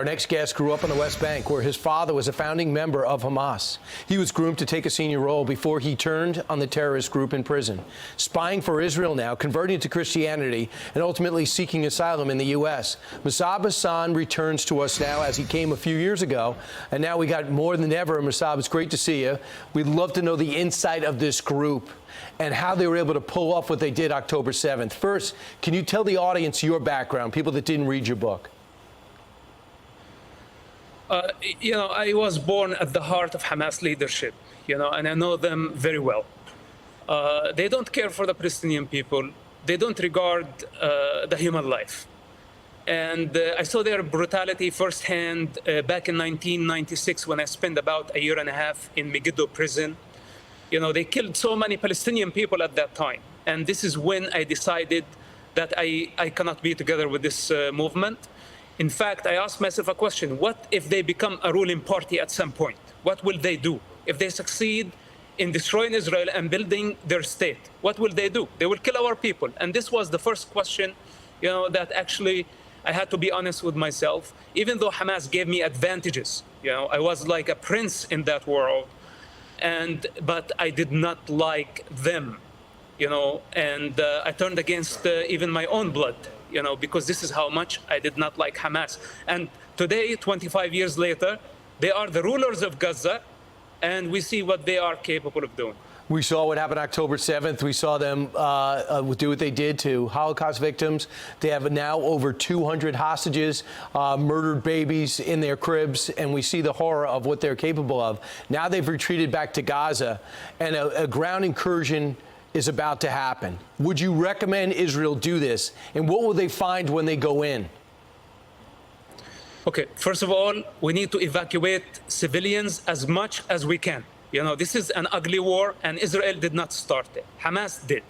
Our next guest grew up on the West Bank, where his father was a founding member of Hamas. He was groomed to take a senior role before he turned on the terrorist group in prison. Spying for Israel now, converting to Christianity, and ultimately seeking asylum in the U.S. Musab Hassan returns to us now, as he came a few years ago, and now we got more than ever. Musab, it's great to see you. We'd love to know the insight of this group and how they were able to pull off what they did October 7th. First, can you tell the audience your background, people that didn't read your book? I was born at the heart of Hamas leadership, and I know them very well. They don't care for the Palestinian people. They don't regard the human life. And I saw their brutality firsthand back in 1996 when I spent about a year and a half in Megiddo prison. They killed so many Palestinian people at that time. And this is when I decided that I cannot be together with this movement. In fact, I asked myself a question: what if they become a ruling party at some point? What will they do? If they succeed in destroying Israel and building their state, what will they do? They will kill our people. And this was the first question, that actually I had to be honest with myself. Even though Hamas gave me advantages, I was like a prince in that world, but I did not like them, and I turned against even my own blood. Because this is how much I did not like Hamas. And today, 25 years later, they are the rulers of Gaza, and we see what they are capable of doing. We saw what happened October 7th. We saw them do what they did to Holocaust victims. They have now over 200 hostages, murdered babies in their cribs, and we see the horror of what they're capable of. Now they've retreated back to Gaza, and a ground incursion is about to happen. Would you recommend Israel do this? And what will they find when they go in? Okay, first of all, we need to evacuate civilians as much as we can. This is an ugly war, and Israel did not start it. Hamas did.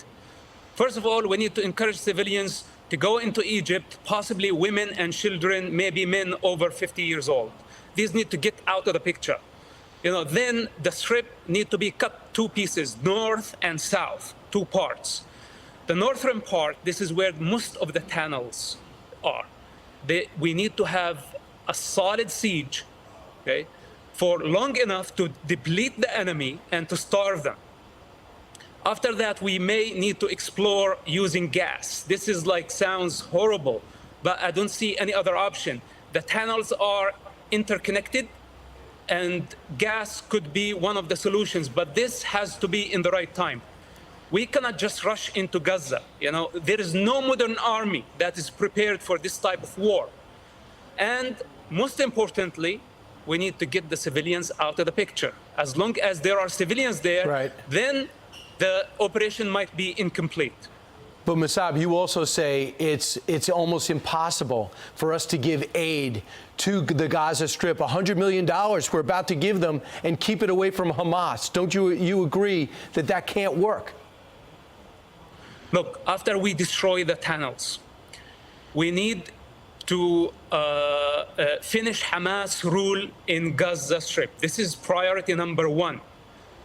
First of all, we need to encourage civilians to go into Egypt, possibly women and children, maybe men over 50 years old. These need to get out of the picture. Then the strip need to be cut two pieces, north and south, two parts. The northern part, this is where most of the tunnels are. We need to have a solid siege, okay, for long enough to deplete the enemy and to starve them. After that, we may need to explore using gas. This is sounds horrible, but I don't see any other option. The tunnels are interconnected, and gas could be one of the solutions, but this has to be in the right time. We cannot just rush into Gaza. There is no modern army that is prepared for this type of war. And most importantly, we need to get the civilians out of the picture. As long as there are civilians there, right, then the operation might be incomplete. But Musab, you also say it's almost impossible for us to give aid to the Gaza Strip. $100 million we're about to give them and keep it away from Hamas. Don't you agree that that can't work? Look, after we destroy the tunnels, we need to finish Hamas rule in Gaza Strip. This is priority number one.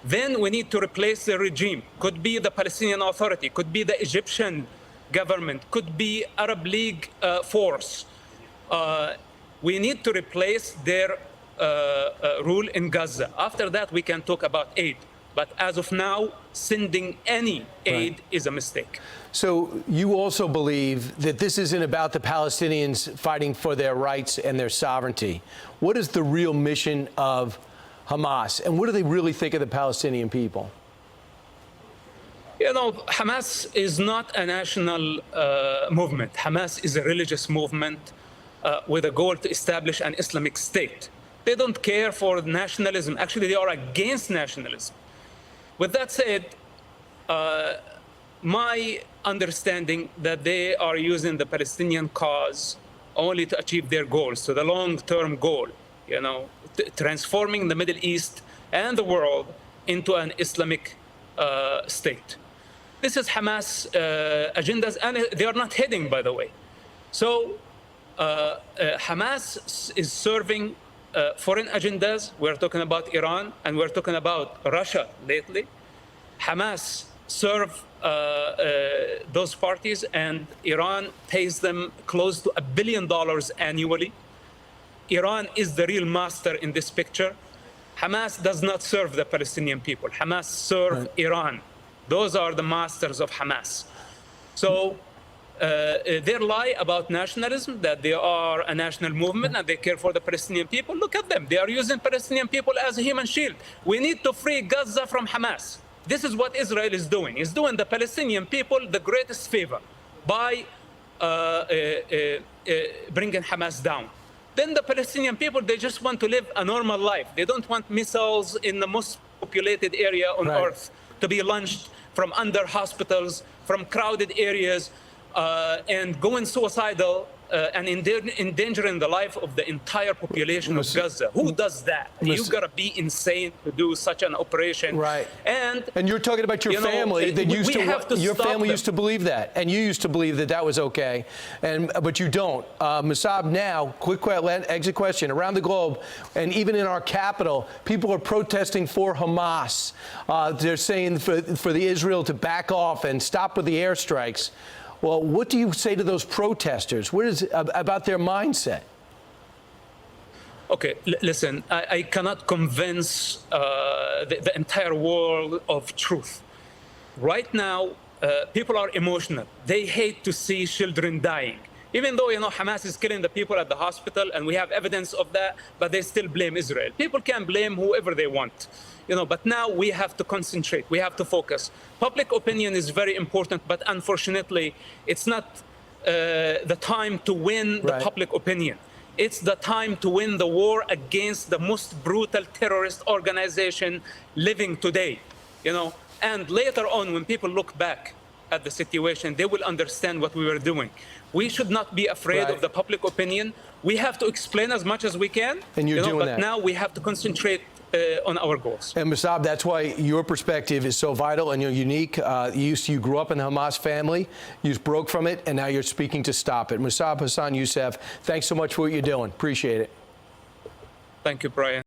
Then we need to replace the regime. Could be the Palestinian Authority, could be the Egyptian government, could be Arab League force. We need to replace their rule in Gaza. After that, we can talk about aid. But as of now, sending any aid is a mistake. So you also believe that this isn't about the Palestinians fighting for their rights and their sovereignty. What is the real mission of Hamas, and what do they really think of the Palestinian people? Hamas is not a national movement. Hamas is a religious movement with a goal to establish an Islamic state. They don't care for nationalism. Actually, they are against nationalism. With that said, my understanding that they are using the Palestinian cause only to achieve their goals, so the long-term goal, transforming the Middle East and the world into an Islamic state. This is Hamas agendas, and they are not hidden, by the way. So Hamas is serving foreign agendas. We're talking about Iran, and we're talking about Russia lately. Hamas serve those parties, and Iran pays them close to $1 billion annually. Iran is the real master in this picture. Hamas does not serve the Palestinian people. Hamas serve Iran. Those are the masters of Hamas. So their lie about nationalism, that they are a national movement and they care for the Palestinian people, look at them. They are using Palestinian people as a human shield. We need to free Gaza from Hamas. This is what Israel is doing. It's doing the Palestinian people the greatest favor by bringing Hamas down. Then the Palestinian people, they just want to live a normal life. They don't want missiles in the most populated area on earth to be launched from under hospitals, from crowded areas, and going suicidal and endangering the life of the entire population of Gaza. Who does that? You've got to be insane to do such an operation. Right. And you're talking about your family that used to your family used to believe that, and you used to believe that that was okay, but you don't. Musab, now, quick exit question. Around the globe, and even in our capital, people are protesting for Hamas. They're saying for the Israel to back off and stop with the airstrikes. Well, what do you say to those protesters? What is about their mindset? Okay, listen, I cannot convince the entire world of truth. Right now, people are emotional. They hate to see children dying. Even though, Hamas is killing the people at the hospital, and we have evidence of that, but they still blame Israel. People can blame whoever they want. But now we have to concentrate. We have to focus. Public opinion is very important, but unfortunately, it's not the time to win the public opinion. It's the time to win the war against the most brutal terrorist organization living today. And later on, when people look back at the situation, they will understand what we were doing. We should not be afraid of the public opinion. We have to explain as much as we can. And you're doing that. But now we have to concentrate on our goals. And Musab, that's why your perspective is so vital and you're unique. You grew up in the Hamas family, you broke from it, and now you're speaking to stop it. Musab Hassan Youssef, thanks so much for what you're doing. Appreciate it. Thank you, Brian.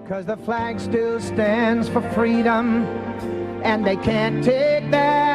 Because the flag still stands for freedom, and they can't take that